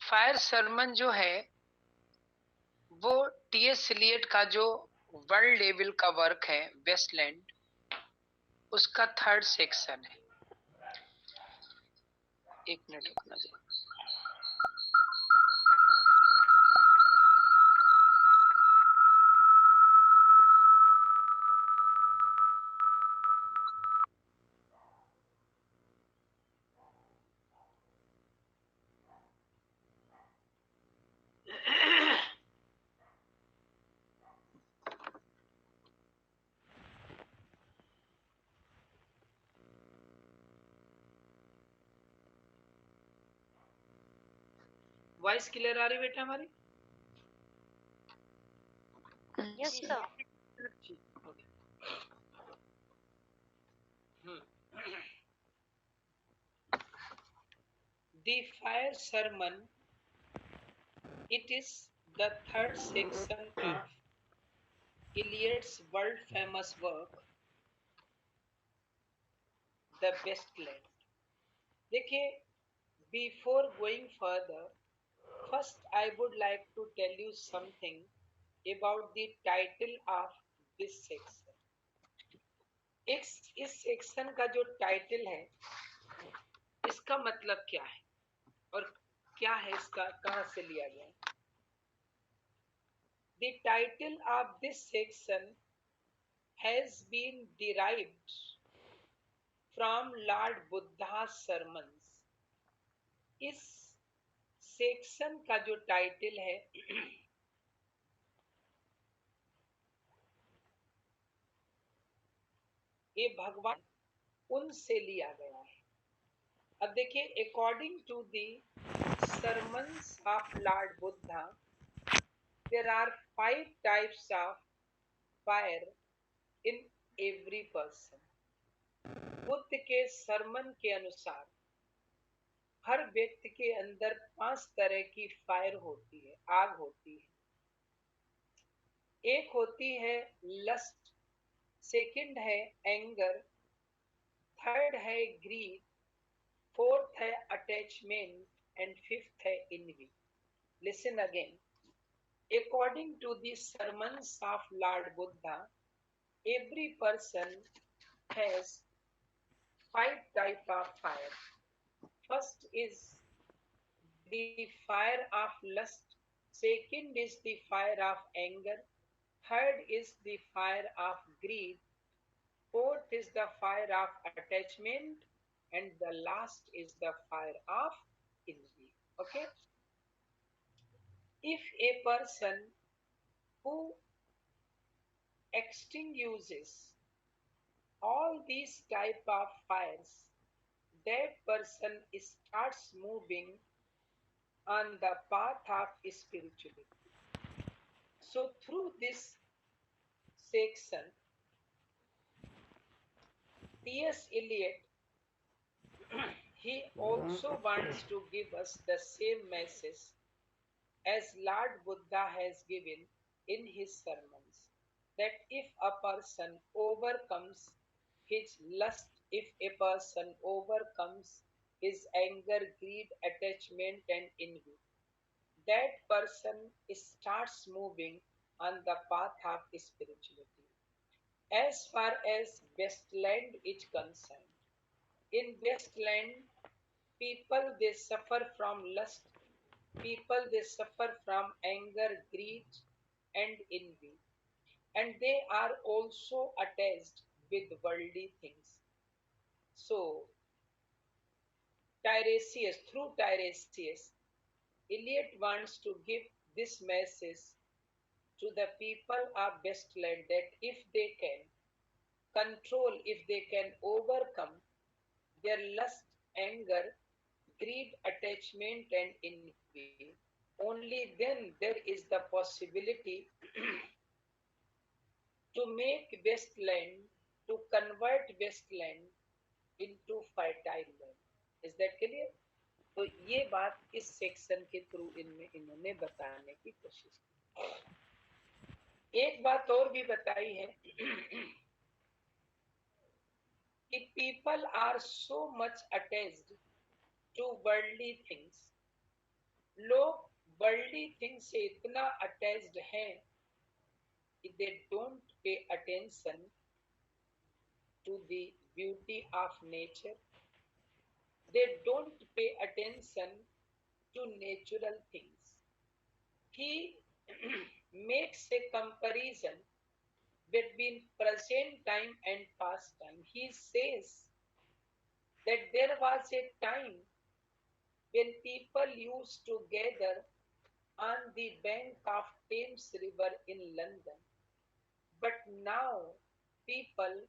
Fire Sarman जो है वो टीएस इलियट का जो वर्ल्ड लेवल का वर्क है वेस्टलैंड, उसका थर्ड सेक्शन है। एक मिनट रुकना जरा। वॉइस क्लियर आ रही बेटा हमारी? Yes sir. The fire sermon, it is the third section of Eliot's world famous work, The Wasteland. देखिए, before going further, first I would like to tell you something about the title of this section. इस section का जो title है इसका मतलब क्या है और क्या है इसका, कहां से लिया गया है? The title of this section has been derived from Lord Buddha's sermons. इस सेक्शन का जो टाइटल है ये भगवान उनसे लिया गया है। अब देखिए, according to the sermons of Lord Buddha, there are 5 types of fire in every person. Buddha के सरमन के अनुसार हर व्यक्ति के अंदर 5 तरह की फायर होती है, आग होती है। एक होती है लस्ट, सेकंड है एंगर, थर्ड है ग्रीड, फोर्थ है अटैचमेंट एंड फिफ्थ है env. Listen again. According to the sermons of Lord Buddha, every person has 5 types of fire. First is the fire of lust, second is the fire of anger, third is the fire of greed, fourth is the fire of attachment, and the last is the fire of envy. Okay? If a person who extinguishes all these type of fires, that person starts moving on the path of spirituality. So through this section, T.S. Eliot, he also wants to give us the same message as Lord Buddha has given in his sermons, that if a person overcomes his lust, if a person overcomes his anger, greed, attachment, and envy, that person starts moving on the path of spirituality. As far as Westland is concerned, in Westland, people they suffer from lust, people they suffer from anger, greed, and envy, and they are also attached with worldly things. So, through Tiresias, Eliot wants to give this message to the people of Westland that if they can control, if they can overcome their lust, anger, greed, attachment, and envy, only then there is the possibility to make Westland, to convert Westland into fertile land. Is that clear? तो ये बात इस section के through इन्होंने बताने की कोशिश की। एक बात और भी बताई है कि people are so much attached to worldly things लोग वर्ल्डली थिंग से इतना अटैच्ड हैं कि they don't pay attention to the beauty of nature, they don't pay attention to natural things. He makes a comparison between present time and past time. He says that there was a time when people used to gather on the bank of Thames River in London, but now people,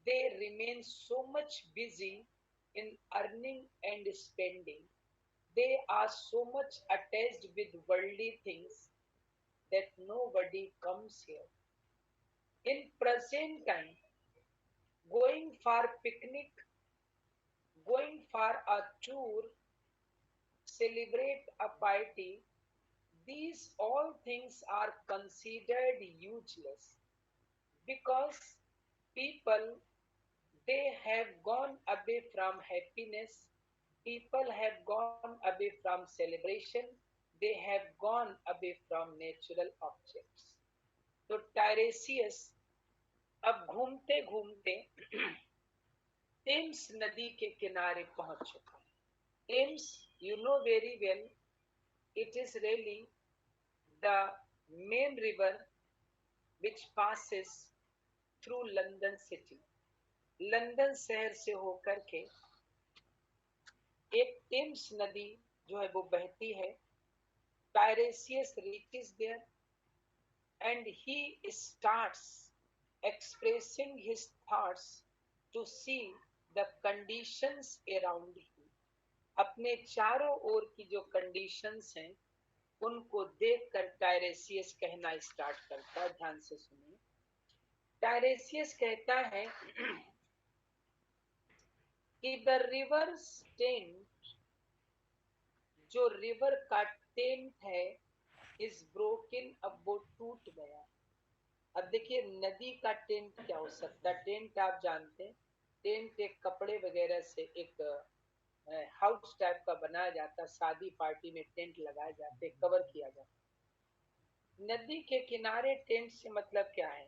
they remain so much busy in earning and spending. They are so much attached with worldly things that nobody comes here. In present time, going for picnic, going for a tour, celebrate a party, these all things are considered useless because people, they have gone away from happiness, people have gone away from celebration, they have gone away from natural objects. तो टायरेसियस अब घूमते घूमते Thames नदी के किनारे पहुंच चुका है. Thames, you know very well, it is really the main river which passes through London city. London शहर से होकर के एक टेम्स नदी जो है वो बहती है. टायरेसियस reaches there and he starts expressing his thoughts to see the conditions around him. अपने चारों ओर की जो कंडीशंस हैं उनको देखकर टायरेसियस कहना स्टार्ट करता है. ध्यान से सुनिए. टायरेसियस कहता है कि द रिवर टेंट, जो रिवर का टेंट है, इज ब्रोकन, अब वो टूट गया. अब देखिए नदी का टेंट क्या हो सकता है. टेंट आप जानते हैं, टेंट एक कपड़े वगैरह से एक हाउस टाइप का बनाया जाता है. शादी पार्टी में टेंट लगाए जाते, कवर किया जाता. नदी के किनारे टेंट से मतलब क्या है?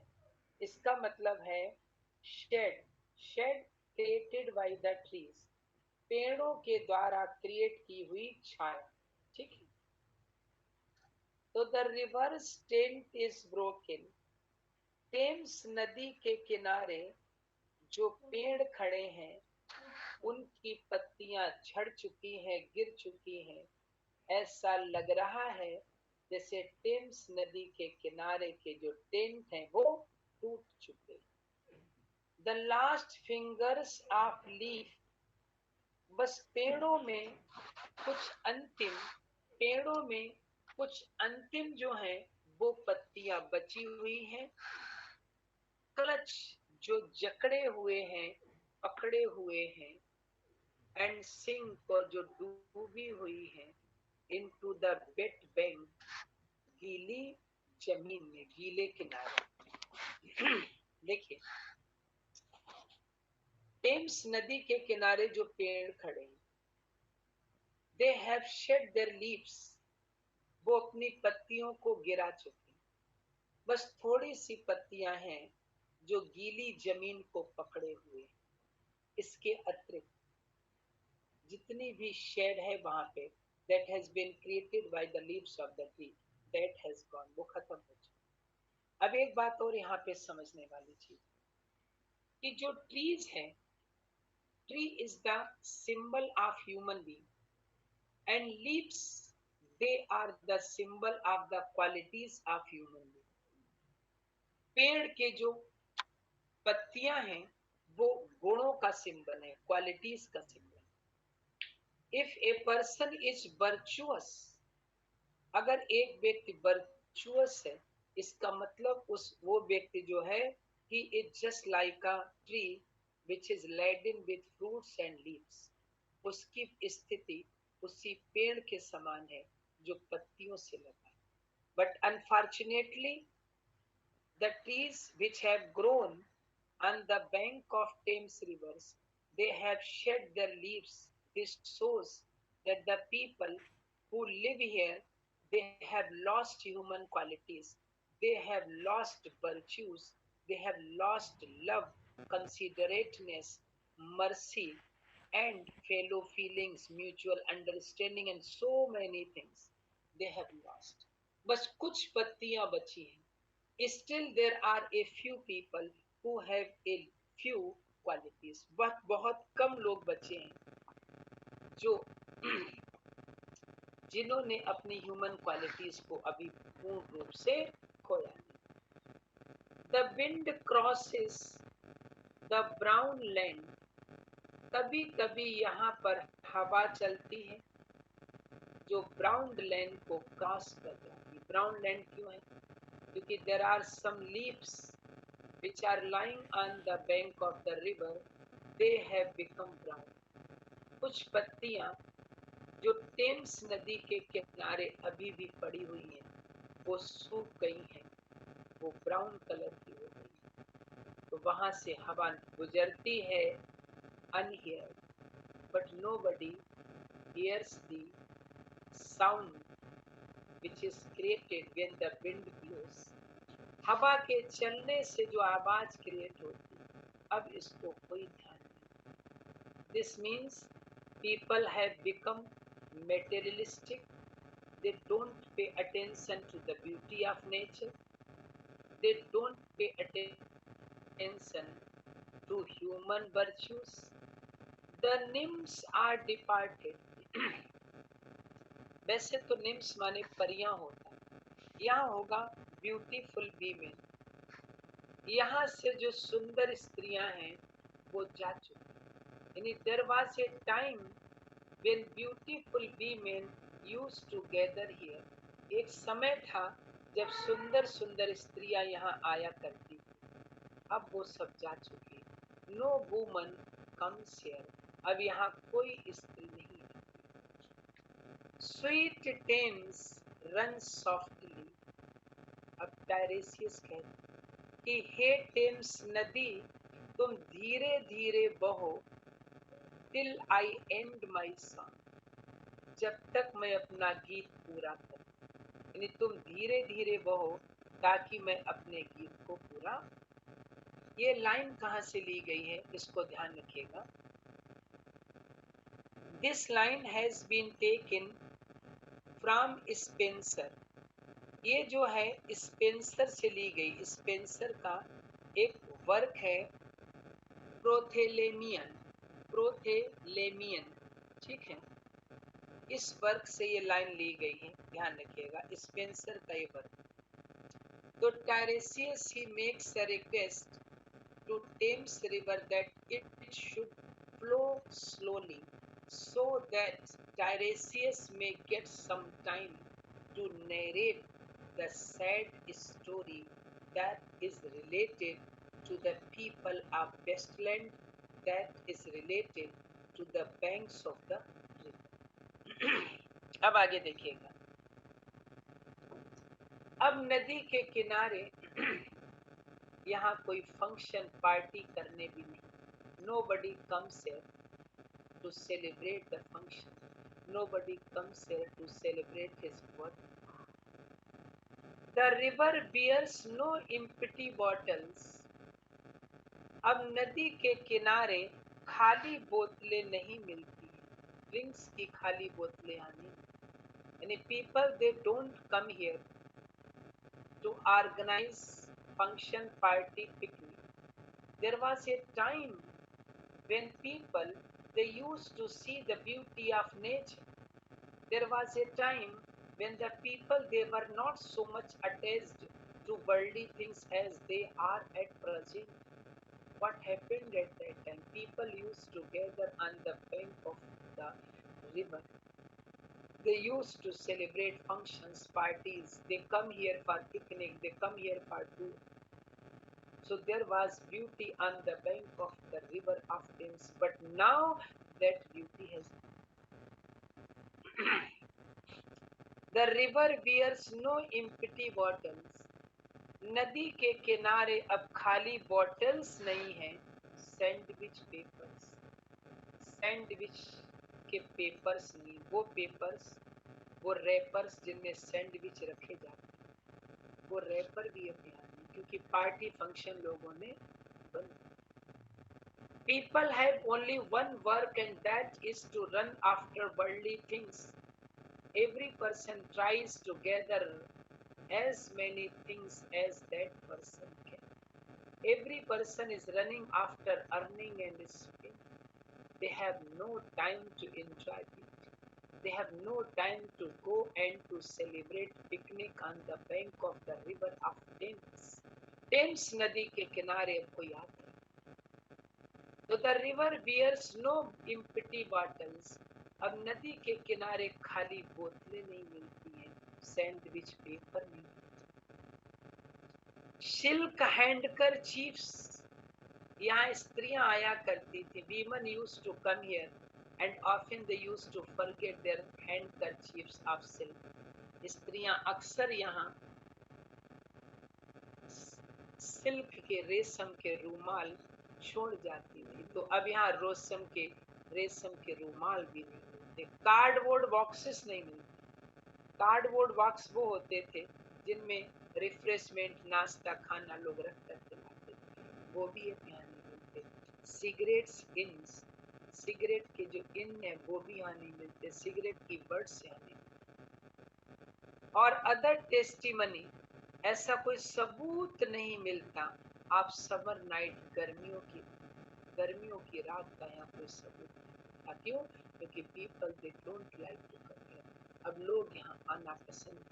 इसका मतलब है shade. Shade created by the trees, पेड़ों के द्वारा क्रिएट की हुई छाया. ठीक है. तो the river tent is broken. Thames नदी के किनारे जो पेड़ खड़े हैं उनकी पत्तियां झड़ चुकी हैं, गिर चुकी हैं. ऐसा लग रहा है जैसे टेम्स नदी के किनारे के जो टेंट हैं वो टूट चुके. The last fingers of leaf, बस पेड़ों में कुछ अंतिम, पेड़ों में कुछ अंतिम जो है वो पत्तियां बची हुई हैं. क्लच, जो जकड़े हुए हैं, पकड़े हुए हैं. एंड सिंक, और जो डूबी हुई है इनटू द वेट बैंक, गीली जमीन में, गीले किनारे. देखिए टेम्स नदी के किनारे जो पेड़ खड़े हैं, they have shade there leaves, वो अपनी पत्तियों को गिरा चुके हैं. बस थोड़ी सी पत्तियां हैं जो गीली जमीन को पकड़े हुए हैं. इसके अतिरिक्त जितनी भी शेड है वहां पे, that has been created by the leaves of the tree, that has gone, वो खत्म हो चुका. अब एक बात और यहाँ पे समझने वाली चीज कि जो ट्रीज है, tree is the symbol of human being and leaves, they are the symbol of the qualities of human being. पेड़ के जो पत्तियां हैं वो गुणों का सिंबल है, क्वालिटीज का symbol. If a person is virtuous, अगर एक व्यक्ति वर्चुअस है, इसका मतलब उस वो व्यक्ति जो है, he is just like a tree which is laden with fruits and leaves. उसकी स्थिति उसी पेड़ के समान है जो पत्तियों से लगा है. But unfortunately, the trees which have grown on the bank of Thames rivers, they have shed their leaves. This shows that the people, who live here, they have lost human qualities, they have lost virtues, they have lost love, considerateness, mercy, and fellow feelings, mutual understanding, and so many things they have lost. बस कुछ पत्तियां बची हैं. Still there are a few people who have a few qualities. But बहुत कम लोग बचे हैं जो जिन्होंने अपनी ह्यूमन क्वालिटीज को अभी पूर्ण रूप से खोया नहीं. The wind crosses the brown land. कभी कभी यहाँ पर हवा चलती है जो ब्राउन लैंड को क्रॉस कर जाती है. ब्राउन लैंड क्यों है? क्योंकि there are some leaves which are lying on the bank of the river, they have become brown. कुछ पत्तियां जो टेम्स नदी के किनारे अभी भी पड़ी हुई हैं, वो सूख गई हैं, वो ब्राउन कलर की हो गई है. तो वहां से हवा गुजरती है unheard, but nobody hears the sound which is created when the wind blows. हवा के चलने से जो आवाज क्रिएट होती है, अब इसको कोई ध्यान नहीं. This means people have become materialistic. They don't pay attention to the beauty of nature. They don't pay attention to human virtues. The nymphs are departed. वैसे तो निम्स माने परियां होता है, यहाँ होगा ब्यूटीफुल वीमेन. यहाँ से जो सुंदर स्त्रियां हैं वो जा चुकी. यानी there was a time when beautiful women used to gather here. एक समय था जब सुंदर सुंदर स्त्रियां यहाँ आया करती थी. अब वो सब जा चुकी. No woman comes here. अब यहाँ कोई स्त्री नहीं. Sweet Thames run softly. अब टायरेसियस कहते कि हे टेम्स नदी, तुम धीरे धीरे बहो, till I end my song. जब तक मैं अपना गीत पूरा करूं. यानी तुम धीरे धीरे बहो ताकि मैं अपने गीत को पूरा. ये लाइन कहाँ से ली गई है, इसको ध्यान रखिएगा. This line has been taken from Spencer. ये जो है स्पेंसर से ली गई. स्पेंसर का एक वर्क है प्रोथेलेमियन. प्रोथेलेमियन, ठीक है. इस वर्क से ये लाइन ली गई है, ध्यान रखिएगा. स्पेंसर का ये वर्क. तो Tiresias he makes a request to Thames river that it should flow slowly, so that Tiresias may get some time to narrate the sad story that is related to the people of Westland, that is related to the banks of the river. अब आगे देखिएगा. अब नदी के किनारे यहाँ कोई function party करने भी नहीं. Nobody comes here to celebrate the function. Nobody comes here to celebrate his birth. The river bears no empty bottles. अब नदी के किनारे खाली बोतलें नहीं मिलती. ड्रिंक्स की खाली बोतलें आनी. यानी people they don't come here to organize function, party, picnic. There was a time when people they used to see the beauty of nature. There was a time when the people they were not so much attached to worldly things as they are at present. What happened at that time? People used to gather on the bank of the river. They used to celebrate functions, parties. They come here for picnic. They come here for tour. So there was beauty on the bank of the river of Thames, but now that beauty has the river bears no empty bottles. नदी के किनारे अब खाली bottles नहीं हैं. Sandwich papers. Sandwich के papers नहीं. वो पेपर्स वो रैपर्स जिनमें सैंडविच रखे जाते हैं, वो रैपर भी अब ध्यान नहीं, क्योंकि पार्टी फंक्शन लोगों ने बंद। People have only one work, and that is to run after worldly things. Every person tries to gather as many things as that person can. Every person is running after earning and spending. They have no time to enjoy it. They have no time to go and to celebrate picnic on the bank of the river of Thames. Thames नदी के किनारे आपको याद है, तो the river bears no empty bottles. अब नदी के किनारे खाली बोतलें नहीं मिलती हैं, सैंडविच पेपर नहीं मिलती। सिल्क हैंडकरचीफ्स, यहाँ स्त्रियां आया करती थी. Women used to come here and often they used to forget their handkerchiefs of silk. स्त्रियां अक्सर यहाँ सिल्क के रेशम के रूमाल छोड़ जाती थी, तो अब यहाँ रेशम के रूमाल भी नहीं मिलते. कार्डबोर्ड बॉक्सेस नहीं मिलते. कार्डबोर्ड बॉक्स वो होते थे जिनमें रिफ्रेशमेंट, नाश्ता, खाना लोग रख कर लाते थे, वो भी अब यहाँ नहीं मिलते. सिगरेट्स इन्स, सिगरेट के जो इन है वो भी यहाँ नहीं मिलते. सिगरेट की बर्ड्स यहाँ नहीं मिलते. और अदर टेस्टिमनी, ऐसा कोई सबूत नहीं मिलता. आप समर नाइट, गर्मियों की रात का यहाँ कोई सबूत नहीं. क्यों? क्योंकि people they don't like to come here. अब लोग यहाँ आना पसंद नहीं.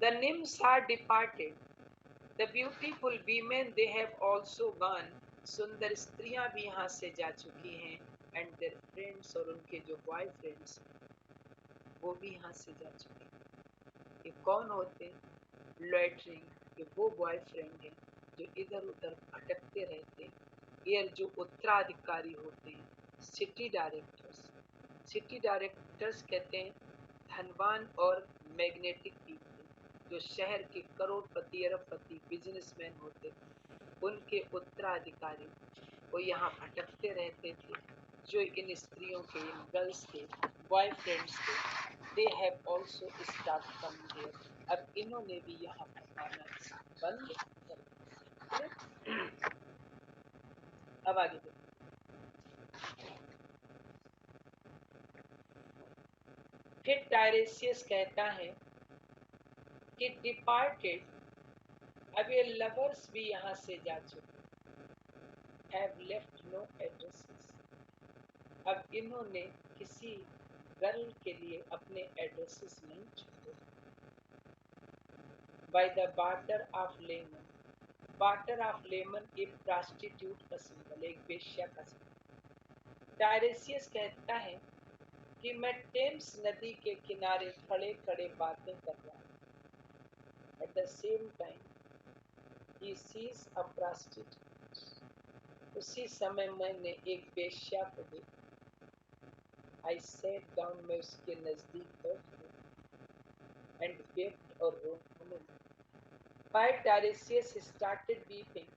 The nymphs are departed. The beautiful women they have also gone. सुंदर स्त्रियां भी यहाँ से जा चुकी हैं. And their friends, और उनके जो बॉयफ्रेंड्स वो भी यहाँ से जा चुके हैं. ये कौन होते हैं? लॉइटरिंग के वो बॉयफ्रेंड हैं जो इधर उधर भटकते रहते हैं. ये जो उत्तराधिकारी होते हैं, सिटी डायरेक्टर्स कहते हैं धनवान और मैग्नेटिक पीपल, जो शहर के करोड़पति अरबपति बिजनेसमैन होते, उनके उत्तराधिकारी वो यहाँ भटकते रहते थे, जो इन स्त्रियों के, इन गर्ल्स के बॉयफ्रेंड्स थे. They have also start come here. अब इन्होंने भी यहाँ पर आना बंद कर दिया. अब आगे देखो. फिर टायरेशियस कहता है कि डिपार्टेड, अब ये लवर्स भी यहाँ से जा चुके, हैव लेफ्ट नो एड्रेसेस. अब इन्होंने किसी गर्ल के लिए अपने एड्रेसेस नहीं छोड़े. By the water of Leman, water of Leman एक प्रोस्टिट्यूट का सिंबल, एक वेश्या का सिंबल. टायरेशियस कहता है कि मैं टेम्स नदी के किनारे खड़े खड़े बातें कर रहा हूँ. At the same time he sees a prostitute, उसी समय मैंने एक वेश्या को देखा. आई सेट डाउन, मैं उसके नजदीक बैठ गया. एंड wept और रोने. Why Tiresias started weeping?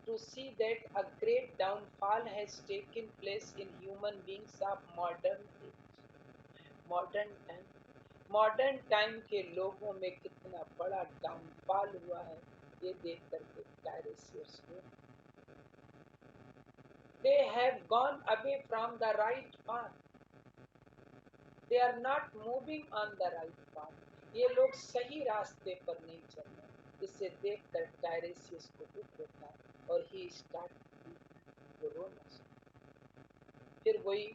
To see that a great downfall has taken place in human beings of modern age. Modern time के लोगों में कितना बड़ा डाउनफॉल हुआ है, ये देख करके टायरेशियस को, they have gone away from the right path. They are not moving on the right path. ये लोग सही रास्ते पर नहीं चल रहे. इसे देखकर टायरेशियस को दुख होता है और ही स्टार्ट रोना. फिर वही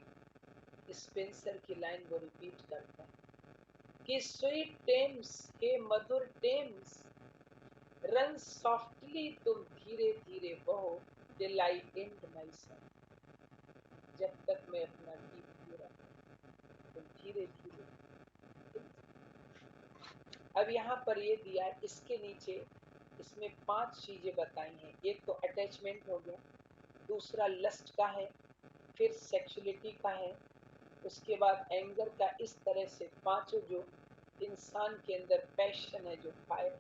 स्पेंसर की लाइन वो रिपीट करता है कि स्वीट टेम्स, हे मधुर टेम्स, रन सॉफ्टली, तुम धीरे धीरे बहो, till I and my son, जब तक मैं अपना गीत पूरा करूं, तुम धीरे धीरे. अब यहाँ पर ये दिया, इसके नीचे इसमें 5 चीजें बताई हैं. एक तो अटैचमेंट हो गया, दूसरा लस्ट का है, फिर सेक्सुअलिटी का है, उसके बाद एंगर का. इस तरह से पांचों जो इंसान के अंदर पैशन है, जो fire.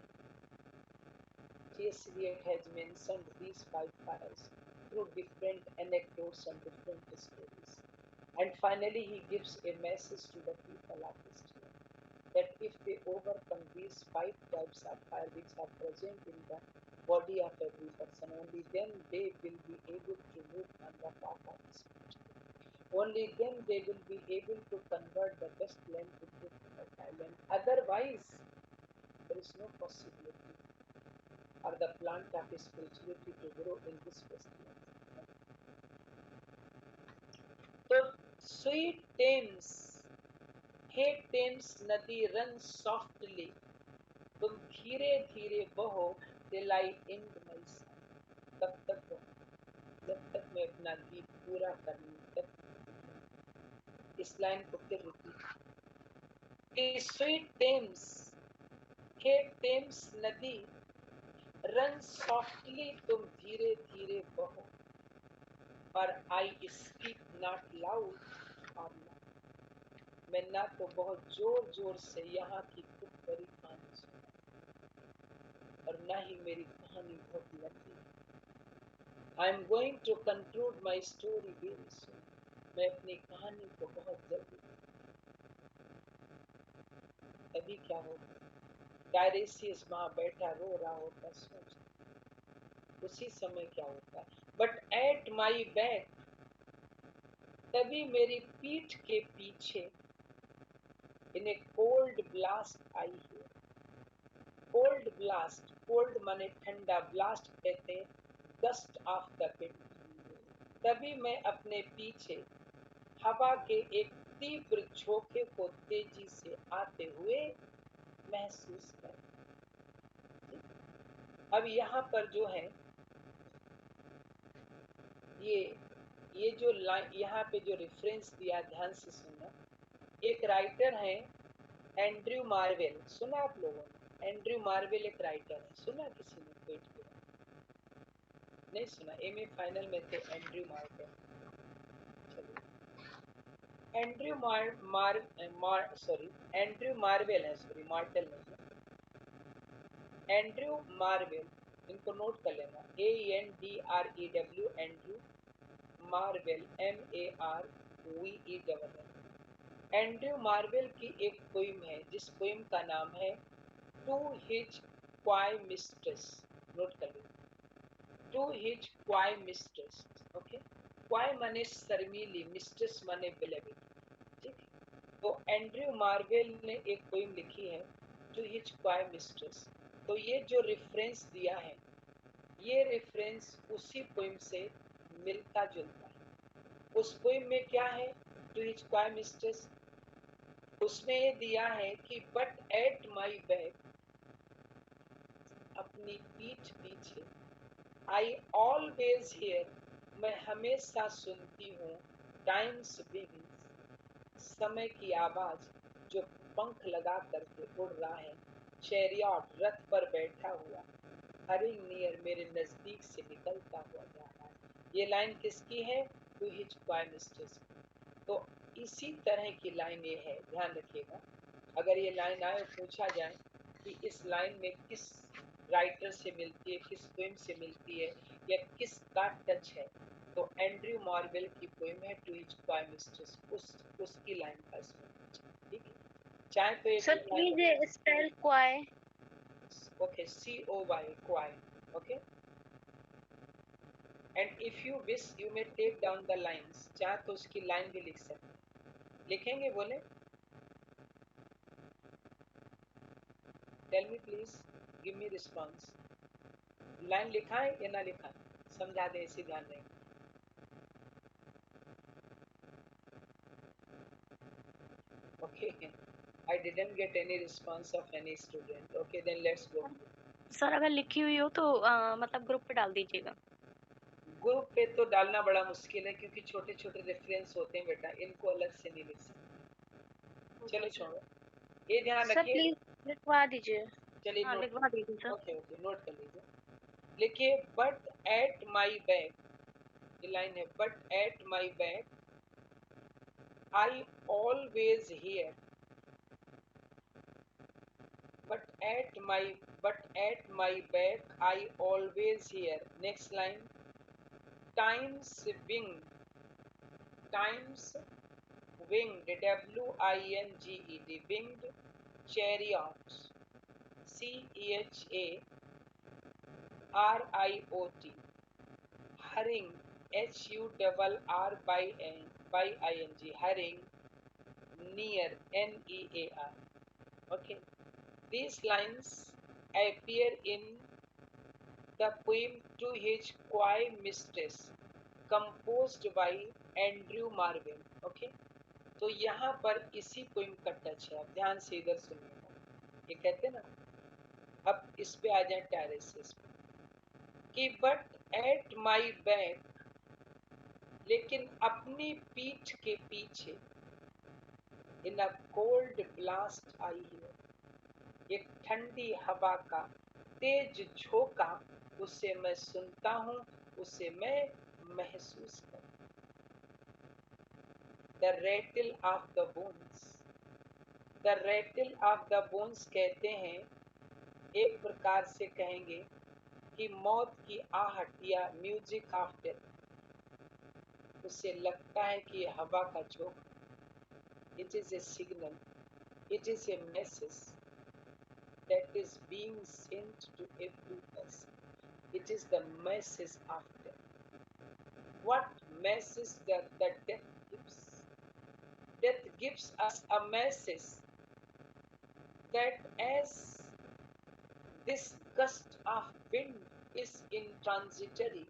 Eliot has mentioned these 5 fires through different anecdotes and different stories. And finally, he gives a message to the people of Israel that if they overcome these five types of fire which are present in the body of every person, only then they will be able to move on the path of spirituality. Only then they will be able to convert the wasteland into fertile land. Otherwise, there is no possibility for the plant of spirituality to grow in this wasteland. So, sweet Thames, hey Thames नदी run softly, तुम धीरे धीरे बहो till I end my song. तब तक बहो जब तक मैं अपना गीत पूरा कर लूं तब इस लाइन को फिर रिपीट, स्वीट टेम्स, हे टेम्स नदी रन सॉफ्टली, तुम धीरे धीरे बहो, पर आई स्पीक नॉट लाउड और मैं ना तो बहुत जोर जोर से यहाँ की खूब बड़ी कहानी सुना और ना ही मेरी कहानी बहुत लंबी है। I am going to conclude my story very soon, मैं अपनी कहानी को बहुत जल्दी। अभी क्या होगा, डायरेसियस वहां बैठा रो रहा होता, सोच उसी समय क्या होता है, बट एट माई बैक, तभी मेरी पीठ के पीछे इन ए कोल्ड ब्लास्ट आई है। कोल्ड ब्लास्ट, कोल्ड माने ठंडा, ब्लास्ट कहते हैं गस्ट ऑफ द विंड। तभी मैं अपने पीछे हवा के एक तीव्र झोंके को तेजी से आते हुए महसूस कर। अब यहाँ पर जो है ये जो लाइन यहाँ पे जो रेफरेंस दिया, ध्यान से सुनना। एक राइटर है एंड्रयू मार्वेल, सुना आप लोगों ने? एंड्रयू मार्वेल एक राइटर है, सुना किसी ने? पेट के नहीं सुना? एमए फाइनल में थे एंड्रयू मार्वेल। चलिए, एंड्रयू एंड्रयू मार्वेल है, सॉरी मार्टेल नहीं है, एंड्रयू मार्वेल, इनको नोट कर लेना, ANDREW, Andrew Marvell, MARVEL। Andrew Marvell की एक पोइम है जिस पोइम का नाम है टू हिज क्वाई मिस्ट्रेस, नोट कर लीजिए, to his coy mistress. Okay, coy माने शर्मीली, मिस्ट्रेस माने बिलेवेड, ठीक है। तो एंड्रयू मार्वेल ने एक पोइम लिखी है टू हिज क्वाई मिस्ट्रेस। तो ये जो रेफरेंस दिया है, ये रेफरेंस उसी पोइम से मिलता जुलता है। उस पोइम में क्या है, टू हिज क्वाई मिस्ट्रेस, उसमें ये दिया है कि बट एट माई बैक, अपनी पीठ पीछे, आई ऑलवेज हियर, मैं हमेशा सुनती हूँ, टाइम्स विंग्स, समय की आवाज, जो पंख लगा करके उड़ रहा है, चैरियट, रथ पर बैठा हुआ, हरिंग नियर, मेरे नजदीक से निकलता हुआ जा रहा है। ये लाइन किसकी है? To his coy mistress. तो इसी तरह की लाइन ये है, ध्यान रखिएगा। अगर ये लाइन आए, पूछा जाए कि इस लाइन में किस राइटर से मिलती है, किस पोएम से मिलती है, या किसका टच है, तो एंड्रयू मार्वेल की पोएम है टू हिज क्वाई मिस्ट्रेस, उसकी लाइन का इसमें, ठीक है। चाहे तो sir please spell coy. Okay, COY, coy, okay. And if you wish you may take down the lines, चाहे तो उसकी लाइन भी लिख सकते हैं। लिखेंगे? बोले, tell me please, give me response. Line लिखा है या ना लिखा है? समझा दे, इसी ध्यान रहे। Okay, I didn't get any response of any student. Okay, then let's go. Sir अगर लिखी हुई हो तो मतलब ग्रुप पे डाल दीजिएगा। ग्रुप पे तो डालना बड़ा मुश्किल है क्योंकि छोटे छोटे रेफरेंस होते हैं बेटा, इनको अलग से नहीं लिख सकते। चलो छोड़ो, ये ध्यान सर रखिए। प्लीज लिखवा दीजिए। चलिए हाँ नोट, लिखवा दीजिए सर। ओके ओके, नोट कर लीजिए। लिखिए, बट एट माई बैक, ये लाइन है, but at my back I always here, but at my back I always hear. Next line, times wing, times winged, W-I-N-G-E-D, winged chariot, C-H-A-R-I-O-T, hurrying, H-U-R-R-Y-N-G, hurrying, near, N-E-A-R. Okay, these lines appear in the poem To His Coy Mistress, composed by Andrew Marvin. Okay, तो यहाँ पर इसी poem का touch है. आप ध्यान से इधर सुनिएगा. ये कहते ना, अब इस पे आ जाए टेरेसिस पे कि बट एट माई बैक, लेकिन अपनी पीठ के पीछे, in a cold blast I hear, एक ठंडी हवा का तेज झोंका, उसे मैं सुनता हूँ, उसे मैं महसूस करता. The rattle of the bones, the rattle of the bones कहते हैं, एक प्रकार से कहेंगे कि मौत की आहट या म्यूजिक ऑफ डेथ. उसे लगता है कि ये हवा का झोंका. It is a signal, it is a message that is being sent to every person. It is the message of death. What message that death gives? Death gives us a message that as this gust of wind is intransitory,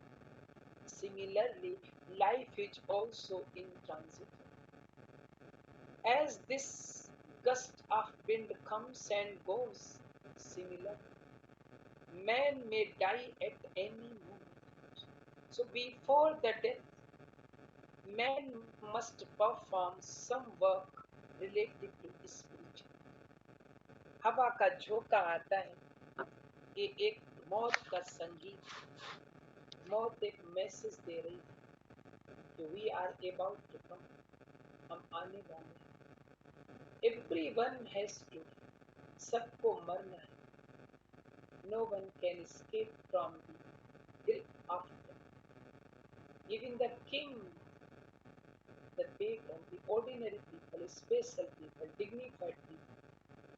similarly life is also intransitory. As this gust of wind comes and goes, similarly man may die at any moment. So before the death, man must perform some work related to spirituality. हवा का झोंका आता है, ये एक मौत का संगीत. मौत एक मैसेज दे रही है कि we are about to come, हम आने वाले हैं. Everyone has to, सबको मरना है. No one can escape from the grip of death. Even the king, the pagan, the ordinary people, special people, dignified people,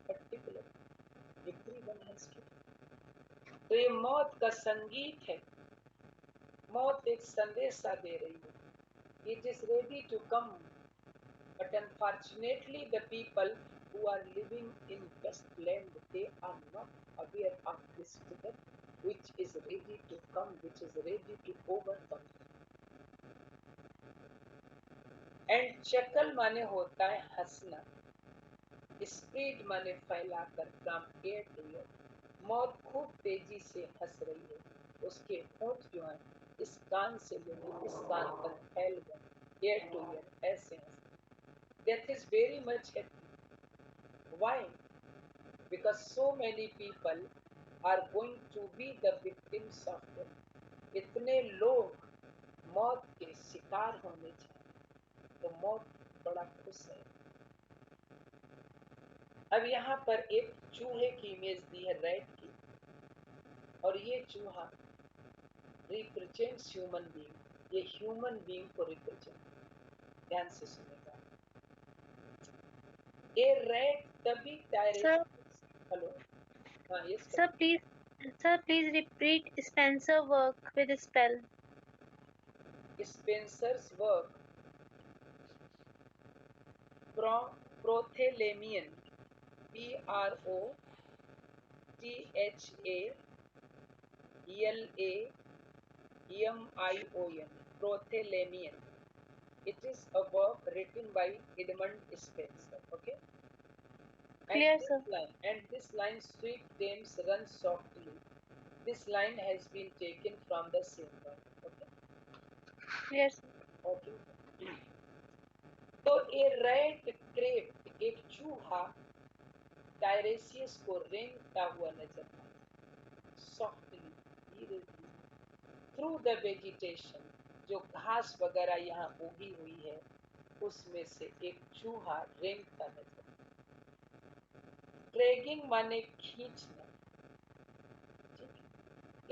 particular, everyone has to. तो ये मौत का संगीत है. मौत एक संदेशा दे रही है. It is ready to come, but unfortunately the people who are living in Westland, they are not aware of this death, which is ready to come, which is ready to overcome. And chuckle माने होता है हंसना. Spread माने फैलाकर, from air to air. मौत खूब तेजी से हंस रही है. उसके होंठ जो है इस कान से लेकर इस कान तक फैल गए, एयर टू एयर, ऐसे हंस. Death is very much happy. Why? Because so many people are going to be the victims of death. इतने लोग मौत के शिकार होने चाहिए, तो मौत बड़ा खुश है. अब यहाँ पर एक चूहे की इमेज दी है, रैट की, और ये चूहा रिप्रेजेंट्स ह्यूमन बीइंग. ये ह्यूमन बीइंग को रिप्रेजेंट. ध्यान से सुनेगा. ये रैट तभी Sir, हेलो, हाँ yes sir, please repeat Spencer work with spell. Spencer's work Prothalamion, Prothalamion, Prothalamion. It is a work written by Edmund Spenser. Okay. Clear, sir. This line, sweet dames run softly. This line has been taken from the same work. Okay. Yes, sir. Okay. तो ए rat crepe, एक चूहा टायरेसियस को रेंगता हुआ नजर आता. Softly, धीरे धीरे, through the vegetation, जो घास वगैरह यहाँ उगी हुई है उसमें से एक चूहा रेंगता नजर. ड्रैगिंग माने खींचना.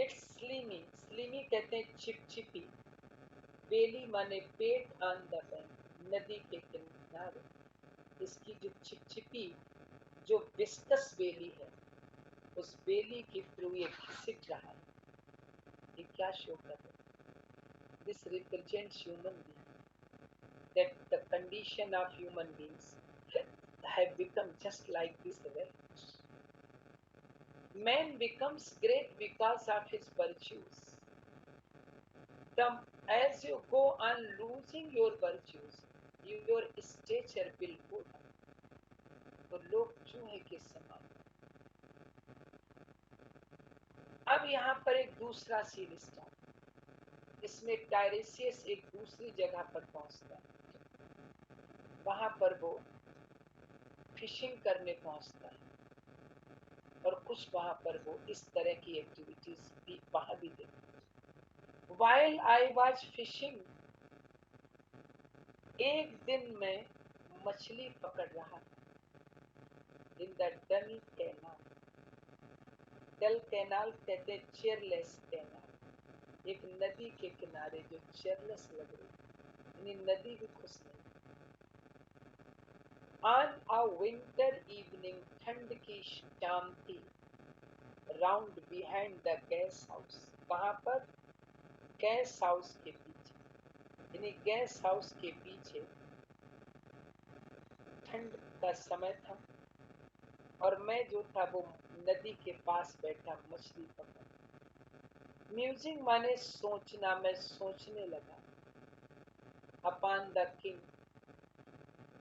इट्स स्लिमी, स्लिमी कहते हैं चिपचिपी. बेली माने पेट, ऑन द बैंक, नदी के किनारे. किनारे इसकी जो चिपचिपी जो विस्कस बेली है, उस बेली के थ्रू ये घिसट रहा है। ये क्या शो कर रहा है? This represents human being, that the condition of human beings have become just like this wretch. Man becomes great because of his virtues. As you go on losing your virtues, your stature will go down. तो लोग चूहे के समान। अब यहाँ पर एक दूसरा सीन स्टार्ट। इसमें टायरेसियस एक दूसरी जगह पर पहुंचता है। वहां पर वो फिशिंग करने पहुंचता है और कुछ वहां पर वो इस तरह की एक्टिविटीज भी वहां भी देखते हैं। While I was fishing, एक दिन मैं मछली पकड़ रहा था। In the dull canal, dull canal कहते हैं चेयरलेस कैनाल, एक नदी के किनारे जो चेयरलेस लग रही, यानी नदी भी खुश नहीं। On a winter evening, ठंड की शाम थी। Round behind the gas house, कहाँ पर? गैस हाउस के पीछे, यानी गैस हाउस के पीछे ठंड का समय था और मैं जो था वो नदी के पास बैठा मछली पकड़। म्यूजिक माने सोचना, मैं सोचने लगा। अपॉन द किंग,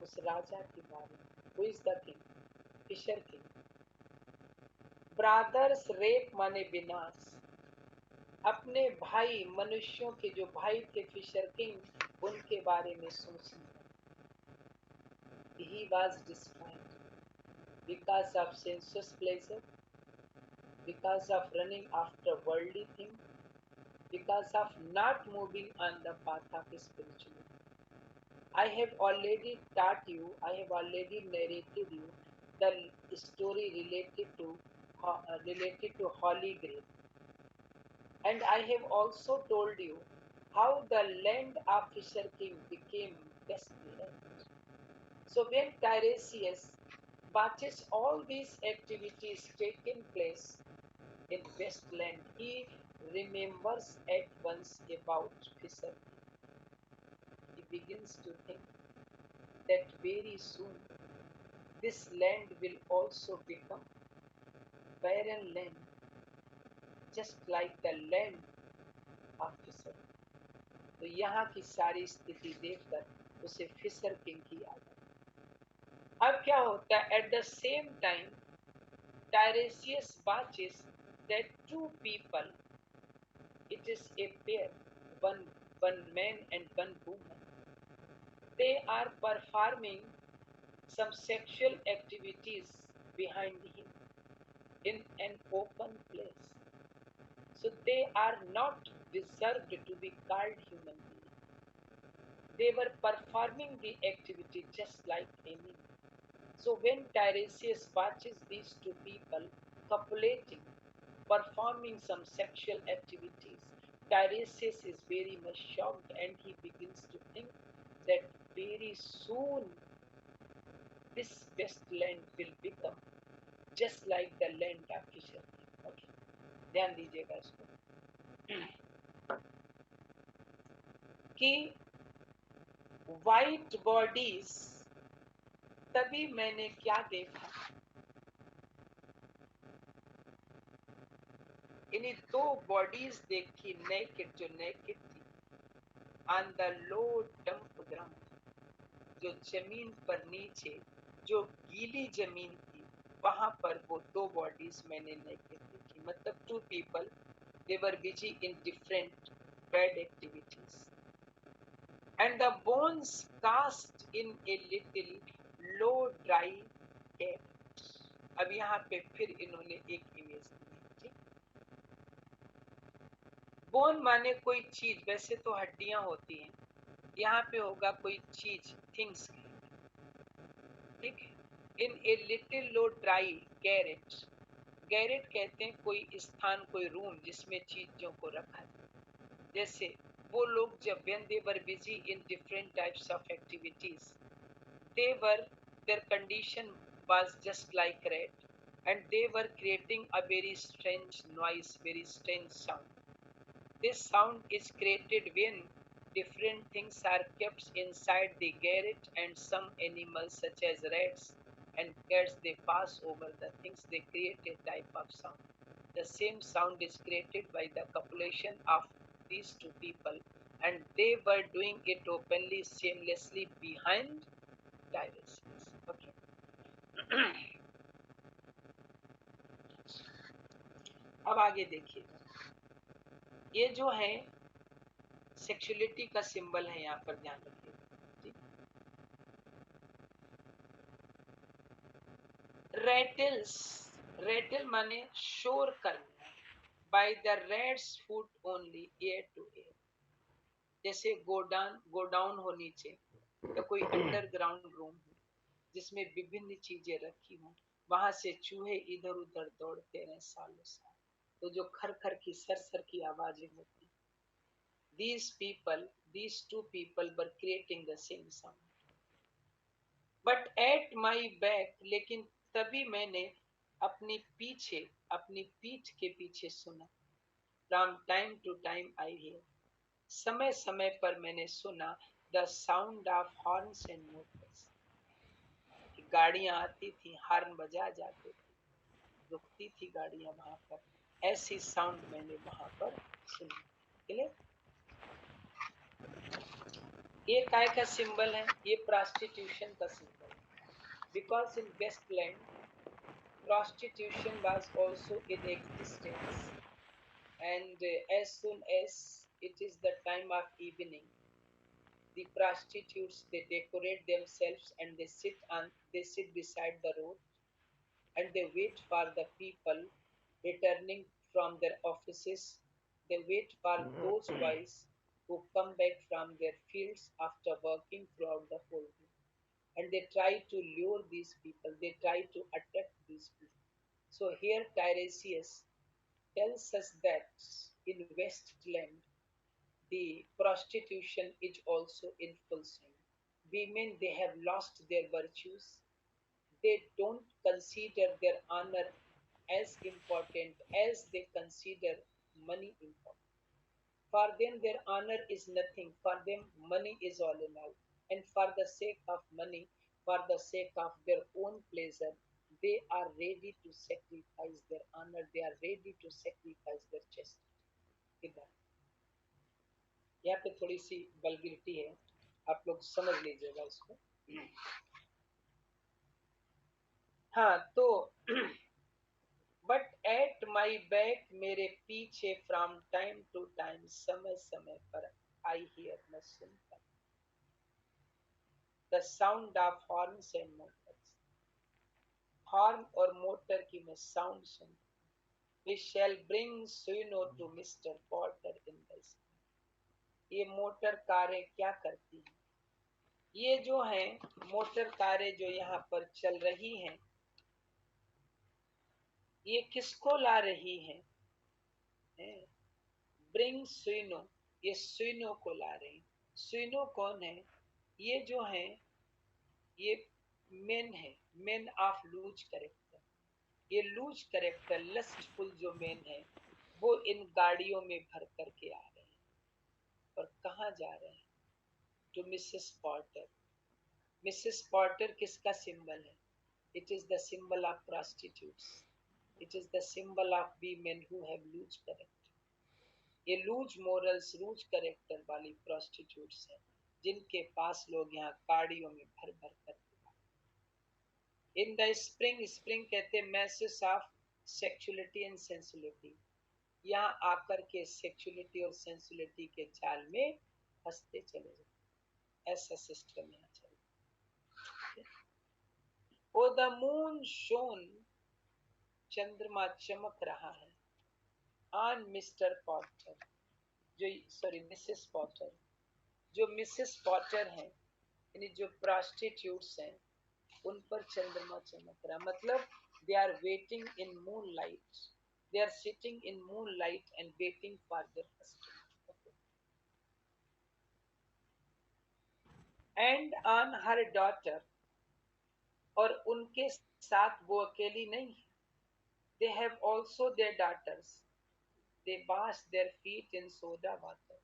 उस राजा के बारे में। Who is the king? Fisher king. Brother's wreck माने विनाश, अपने भाई मनुष्यों के जो भाई थे फिशर किंग, उनके बारे में सोचने लगा। He was destroyed because of sensuous pleasure, because of running after worldly things, because of not moving on the path of spirituality. I have already taught you, I have already narrated you the story related to Holy Grail, and I have also told you how the land of Fisher King became best land. So when Tiresias watches all these activities taking place in Westland, he remembers at once about Fisher King. He begins to think that very soon this land will also become barren land, just like the land of Fisher. तो यहाँ की सारी स्थिति देखकर उसे Fisher king की याद आई। अब क्या होता है? At the same time Tiresias watches that two people, it is a pair, one man and one woman, they are performing some sexual activities behind him in an open place. So they are not deserved to be called human beings. They were performing the activity just like any. So when Tiresias watches these two people copulating, performing some sexual activities, Tiresias is very much shocked and he begins to think that very soon this best land will become just like the land of Fisher. Okay, ध्यान दीजिएगा इसको कि white bodies, तभी मैंने क्या देखा, इन्हीं दो बॉडीज देखी नेकेड, जो नेकेड थी, on the low dump ground, जो जमीन पर नीचे जो गीली जमीन थी वहां पर वो दो बॉडीज मैंने नेकेड देखी। मतलब two people, they were busy in different bad activities and the bones cast in a little low dry cat. अब यहाँ पे फिर इन्होंने एक इमेज दी। बोन माने कोई चीज, वैसे तो हड्डियां होती हैं, यहाँ पे होगा कोई चीज, थिंग्स, ठीक है। In a little low dry garret, garret कहते हैं कोई स्थान, कोई रूम जिसमें चीजों को रखा है। जैसे वो लोग जब when they were busy in different types of activities, their condition was just like rat, and they were creating a very strange noise, very strange sound. This sound is created when different things are kept inside the garret, and some animals such as rats and cats, they pass over the things, they create a type of sound. The same sound is created by the copulation of these two people, and they were doing it openly, shamelessly behind Tiresias. Okay. अब आगे देखिएगा, ये जो है sexuality का symbol है, यहाँ पर ध्यान रखिएगा, ठीक। रेटल्स, रेटल माने शोर करना, by the rat's foot only year to year, जैसे गोडाउन हो नीचे, या कोई अंडरग्राउंड रूम हो जिसमें विभिन्न चीजें रखी हों, वहां से चूहे इधर उधर दौड़ते रहे सालों साल, तो जो खर खर की सर की आवाजें होती, these two people were creating the same sound. But at my back, लेकिन तभी मैंने अपनी पीठ के पीछे सुना, from time to time I hear, समय समय पर मैंने सुना, the sound of horns and motors, गाड़ियां आती थी, हार्न बजा जाते थे, रुकती थी गाड़ियां वहां पर, ऐसी साउंड मैंने वहां पर सुनी। क्लियर? ये काय का सिंबल है? ये प्रोस्टिट्यूशन का सिंबल है, because in wasteland prostitution was also in existence, and as soon as it is the time of evening, the prostitutes, they decorate themselves and they sit beside the road, and they wait for the people returning from their offices. They wait for those boys who come back from their fields after working throughout the whole day, and they try to lure these people, they try to attract these people. So here Tiresias tells us that in Westland the prostitution is also in full swing. Women, they have lost their virtues. They don't consider their honor as important as they consider money important. For them, their honor is nothing. For them, money is all in all. And for the sake of money, for the sake of their own pleasure, they are ready to sacrifice their honor. They are ready to sacrifice their chastity. यहाँ पे थोड़ी सी vulgarity है, आप लोग समझ लीजिएगा इसको। हाँ तो बट एट माई बैक, मेरे पीछे, फ्रॉम टाइम टू टाइम, समय समय पर, आई हियर, मैं सुनता, the sound of horns and motors, horn और मोटर की मैं साउंड सुनता। We shall bring Sweeney to mister Porter in the sky. ये मोटर कारें क्या करती हैं? ये जो है मोटर कारें जो यहाँ पर चल रही हैं, ये किसको ला रही हैं? ब्रिंग सुइनो, ये सुइनो को ला रही। सुइनो कौन है? ये जो है ये मेन है, मेन ऑफ लूज करेक्टर। ये लूज करेक्टर, लस्टफुल जो मेन है, वो इन गाड़ियों में भर करके आ रहे हैं। और कहाँ जा रहे हैं? To Mrs Porter. Mrs Porter किसका सिंबल है? It is the symbol of prostitutes, it is the symbol of women who have loose character. ये लूज मोरल्स, लूज करेक्टर वाली प्रोस्टिट्यूट्स हैं, जिनके पास लोग यहाँ गाड़ियों में भर भर कर। इन द स्प्रिंग, स्प्रिंग कहते हैं message of sexuality and sensuality, यहाँ आकर के सेक्सुअलिटी और सेंसुअलिटी के जाल में फंसते चले जाते, ऐसा सिस्टम यहाँ चल। ओ द मून शोन, चंद्रमा चमक रहा है, ऑन मिस्टर पॉटर, जो सॉरी मिसेस पॉटर, जो मिसेस पॉटर हैं, यानी जो प्रोस्टिट्यूट्स हैं, उन पर चंद्रमा चमक रहा। मतलब they are waiting in moon light, they are sitting in moon light and waiting for their customer. And on her daughter, और उनके साथ वो अकेली नहीं है. They have also their daughters. They wash their feet in soda water.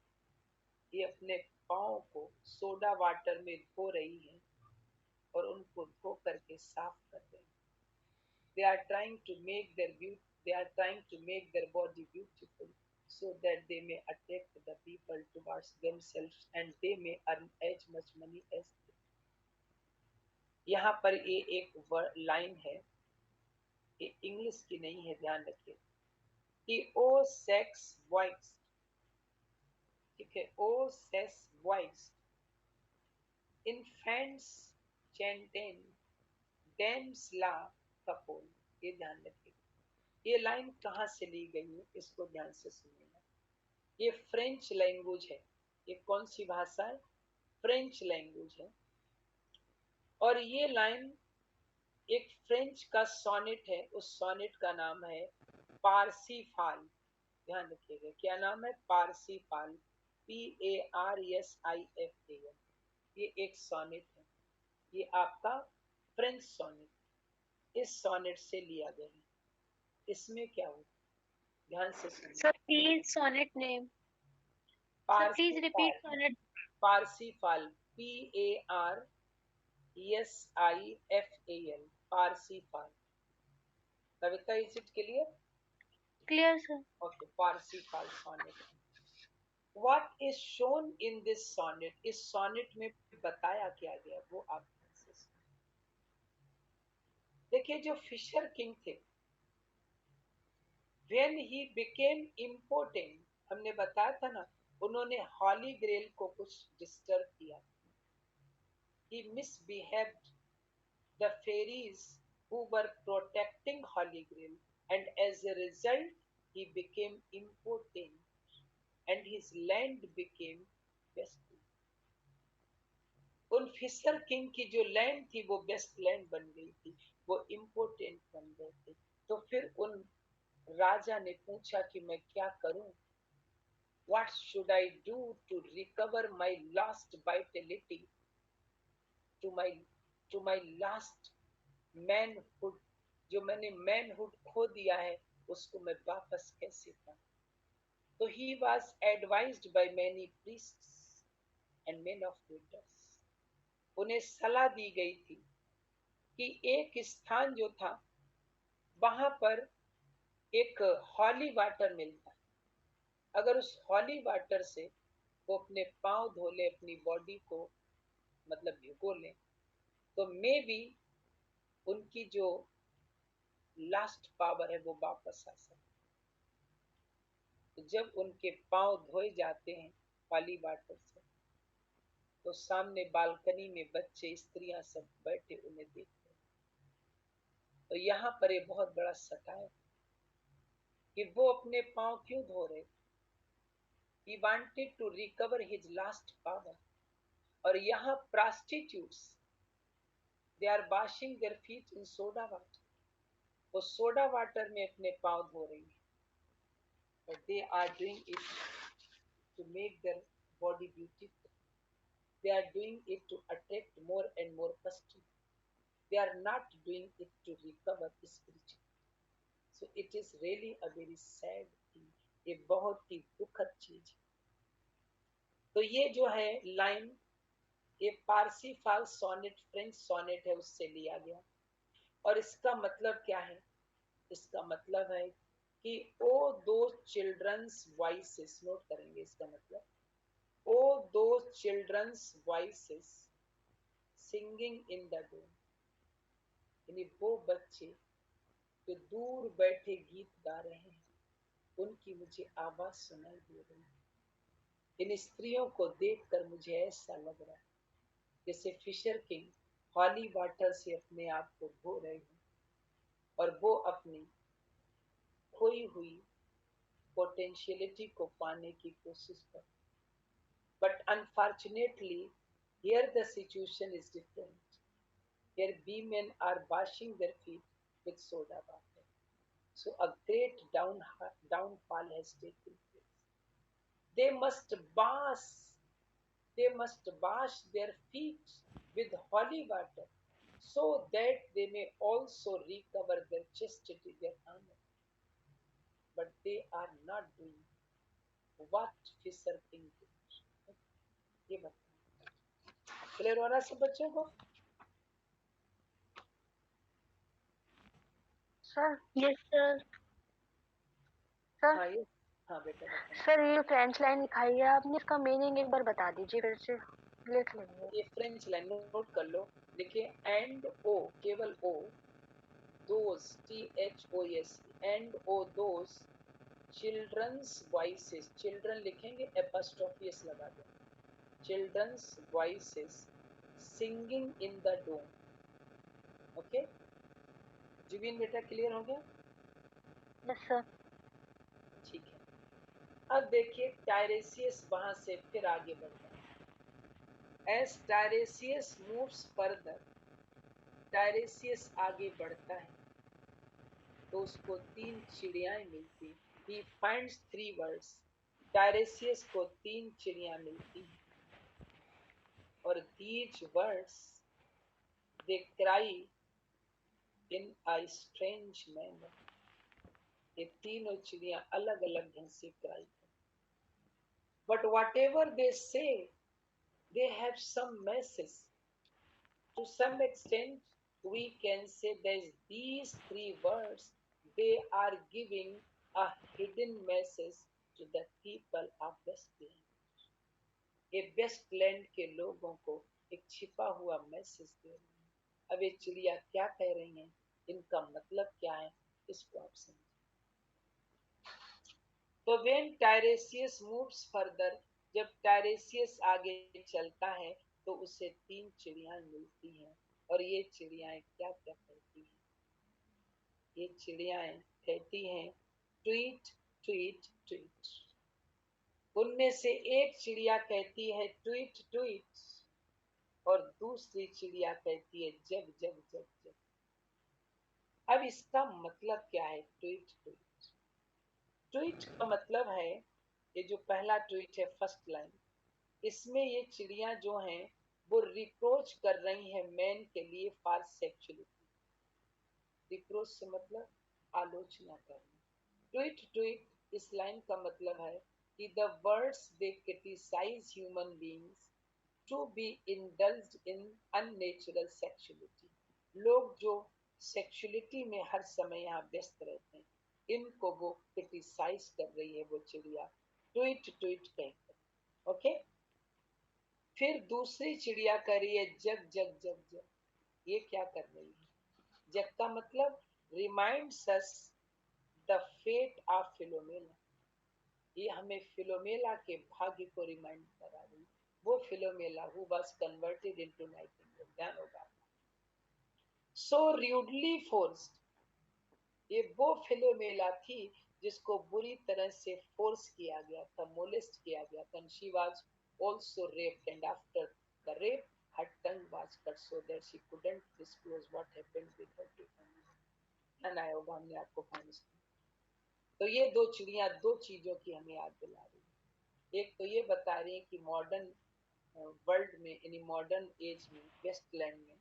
ये अपने पाँव को सोडा वाटर में धो रही है और उनको धो करके साफ कर रही है. They are trying to make their beauty. They are trying to make their body beautiful, so that they may attract the people towards themselves and they may earn as much money as they. यहाँ पर ये एक line है, ये English की नहीं है, ध्यान रखिए कि ओ सेक्स वॉइस, ठीक है, ओ सेक्स वॉइस इन्फेंट्स चेंटेन डेम्स ला कपोल. ये ध्यान रखिए, ये लाइन कहाँ से ली गई है, इसको ध्यान से सुनिएगा. ये फ्रेंच लैंग्वेज है. ये कौन सी भाषा है? फ्रेंच लैंग्वेज है. और ये लाइन एक फ्रेंच का सोनेट है. उस सोनेट का नाम है पारसीफाल. ध्यान रखिएगा, क्या नाम है? पारसीफाल. PARSIFAL. ये एक सोनेट है. ये आपका फ्रेंच सोनेट, इस सोनेट से लिया गया है. इसमें क्या हो, ध्यान से सुनिए. Sir, please sonnet name. Sir, please repeat sonnet. Parsifal. PARSIFAL. Parsifal. कविता, is it clear? Clear, sir. Okay, Parsifal sonnet. What is shown in this sonnet? इस सोनेट में बताया क्या गया वो आप देखिए. जो फिशर किंग थे, when he became important, हमने बताया था ना, उन्होंने हॉली ग्रेल को कुछ डिस्टर्ब किया. He misbehaved the fairies who were protecting Holy Grail, and as a result, he became impotent, and his land became desolate. उन फिशर किंग की जो लैंड थी वो बेस्ट लैंड बन गई थी, वो इम्पोर्टेंट बन गए थे. तो फिर उन राजा ने पूछा कि मैं क्या करूं? What should I do to recover my lost vitality, to my last manhood? जो मैंने मैनहुड खो दिया है उसको मैं वापस कैसे पाऊं? तो he was advised by many priests and main of leaders. उन्हें सलाह दी गई थी कि एक स्थान जो था वहां पर एक हॉली वाटर मिलता. अगर उस हॉली वाटर से वो अपने पांव धो ले, अपनी बॉडी को मतलब भिगो ले, तो मे बी उनकी जो लास्ट पावर है वो वापस आ सकती. तो जब उनके पांव धोए जाते हैं हॉली वाटर से, तो सामने बालकनी में बच्चे, स्त्रियां सब बैठे उन्हें देखते हैं. तो यहाँ पर ये बहुत बड़ा सटा है कि वो अपने पांव क्यों धो रहे. He wanted to recover his lost power. और यहाँ prostitutes, they are washing their feet in soda water. वो सोडा वाटर में अपने पांव धो रही है. But they are doing it to make their body beautiful. They are doing it to attract more and more customers. They are not doing it to recover spiritually. So it is really a very sad thing. ये बहुत ही दुखद चीज है. तो ये जो है line, ये पारसीफाल सोनेट, फ्रेंच सोनेट है, उससे लिया गया. और इसका मतलब क्या है? इसका मतलब है कि ओ दो चिल्ड्रंस वॉइसेस, नोट करेंगे इसका मतलब, O those children's voices singing in the dome. यानी वो बच्चे जो दूर बैठे गीत गा रहे हैं, उनकी मुझे आवाज सुनाई दे रही है. इन स्त्रियों को देखकर मुझे ऐसा लग रहा है जैसे फिशर किंग हॉली वाटर से अपने आप को धो रहे हैं और वो अपनी खोई हुई पोटेंशियलिटी को पाने की कोशिश कर. But unfortunately here the situation is different. Here women are washing their feet with soda water. So a great downfall has taken place. They must wash their feet with holy water. so that they may also recover their chastity, their honor. But they are not doing what fisher king did. ये बताओ, clear हो रहा सब बच्चों को? Sir yes sir. Sir हाँ ये, हाँ बेटा बताओ। सर ये फ्रेंच लाइन लिखाई है आपने, इसका मीनिंग एक बार बता दीजिए फिर से, लिख लेंगे। ये फ्रेंच लाइन नोट कर लो, देखिए एंड ओ, केवल O, those, THOS, and O those children's voices, children लिखेंगे एपॉस्ट्रोफी एस लगा दो, children's voices singing in the dome. Okay Zubin बेटा, क्लियर हो गया? Yes sir. ठीक है, अब देखिए टायरेसियस वहां से फिर आगे बढ़ता है। एज टायरेसियस मूव्स फर्दर, टायरेसियस आगे बढ़ता है तो उसको 3 चिड़ियाएं मिलती। ही फाइंड्स 3 बर्ड्स, टायरेसियस को 3 चिड़ियां मिलती और these birds they cry in a strange manner, ये तीनों चिड़ियां अलग अलग ढंग से क्राई करती। But whatever they say, they have some message. To some extent, we can say that these 3 words, they are giving a hidden message to the people of Westland. ये Westland के लोगों को एक छिपा हुआ मैसेज दे रही है। अब ये चिड़िया क्या कह रही हैं, इनका मतलब क्या है, इसको आप समझिए। तो when टायरेसियस मूव्स फर्दर, जब टायरेसियस आगे चलता है तो उसे 3 चिड़ियां मिलती हैं और ये चिड़ियाएं क्या क्या कहती हैं? ये चिड़ियाएं कहती हैं ट्वीट ट्वीट ट्वीट। उनमें से एक चिड़िया कहती है ट्वीट ट्वीट और दूसरी चिड़िया कहती है जब जब जब जब। अब इसका मतलब क्या है ट्वीट ट्वीट? ट्वीट का मतलब है, ये जो पहला ट्वीट है फर्स्ट लाइन, इसमें ये चिड़िया जो हैं वो रिप्रोच कर रही हैं मैन के लिए फॉर सेक्सुअलिटी। रिप्रोच से मतलब आलोचना करना। ट्वीट ट्वीट इस लाइन का मतलब है कि the words they criticize human beings to be indulged in unnatural sexuality. लोग जो सेक्सुअलिटी में हर समय यहाँ व्यस्त रहते हैं, इनको वो क्रिटिसाइज कर रही है वो चिड़िया ट्वीट ट्वीट कहकर। ओके, फिर दूसरी चिड़िया कह रही है जग जग जग जग। ये क्या कर रही है? जग का मतलब reminds us the fate of Philomena, ये हमें फिलोमेला के भाग्य को रिमाइंड करा रही। वो Philomela who was converted into nightingale, ध्यान होगा। सो रूडली फोर्स्ड, ये वो फिलोमेला थी जिसको बुरी तरह से फोर्स किया गया था, मोलेस्ट किया गया था। She was also raped and after the rape her tongue was cut so that she couldn't disclose what happened with her to family। ध्यान आया होगा, हमने आपको कहानी सुनी। तो ये दो चिड़िया दो चीजों की हमें याद दिला रही है। एक तो ये बता रही है कि मॉडर्न वर्ल्ड में, यानी मॉडर्न एज में, वेस्टलैंड में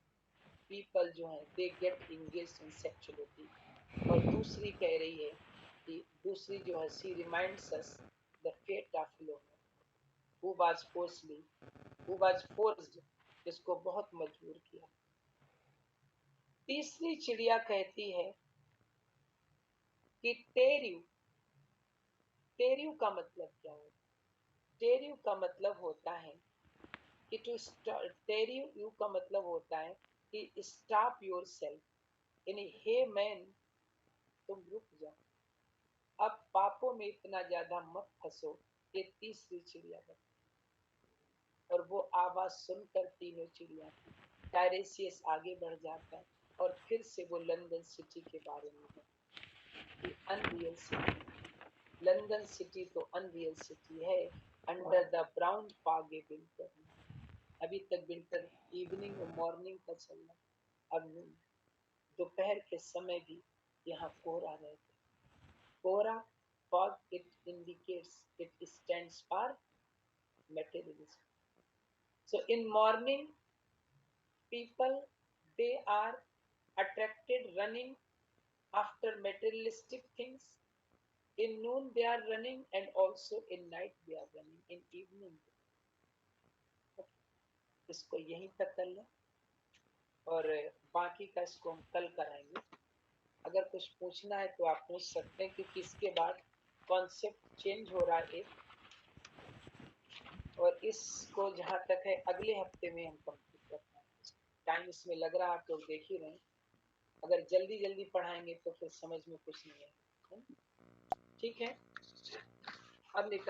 पीपल जो है they get engage in sexuality. और दूसरी कह रही है कि दूसरी जो है she reminds us the fate of Philomena who was forcefully, who was forced, जिसको बहुत मजबूर किया। तीसरी चिड़िया कहती है कि टेरियो, टेरियो का मतलब क्या है? टेरियो का मतलब होता है कि टू, टेरियो का मतलब होता है कि स्टॉप योर सेल्फ, यानी हे मैन तुम रुक जाओ, अब पापों में इतना ज्यादा मत फंसो। ये तीसरी चिड़िया है और वो आवाज सुनकर तीनों चिड़िया की टायरेसियस आगे बढ़ जाता है और फिर से वो लंदन सिटी के बारे में है कि अनरियल सिटी, लंदन सिटी तो अनरियल सिटी है। Under the brown fog A winter, अभी तक विंटर इवनिंग और मॉर्निंग का चल रहा, अब दोपहर के समय भी यहाँ कोहरा रहता है। कोहरा, fog, it indicates, it stands for materialism. So in morning, people they are attracted running after materialistic things. In noon they are running, and also in night they are running, in evening. इसको यहीं तक कर लें और बाकी का इसको हम कल कराएंगे। अगर कुछ पूछना है तो आप पूछ सकते हैं, क्योंकि इसके बाद कॉन्सेप्ट चेंज हो रहा है एक, और इसको जहां तक है अगले हफ्ते में हम कंप्लीट करते हैं। टाइम इसमें लग रहा है, आप लोग देख ही रहे हैं। अगर जल्दी जल्दी पढ़ाएंगे तो फिर समझ में कुछ नहीं है। ठीक है, अब निकाल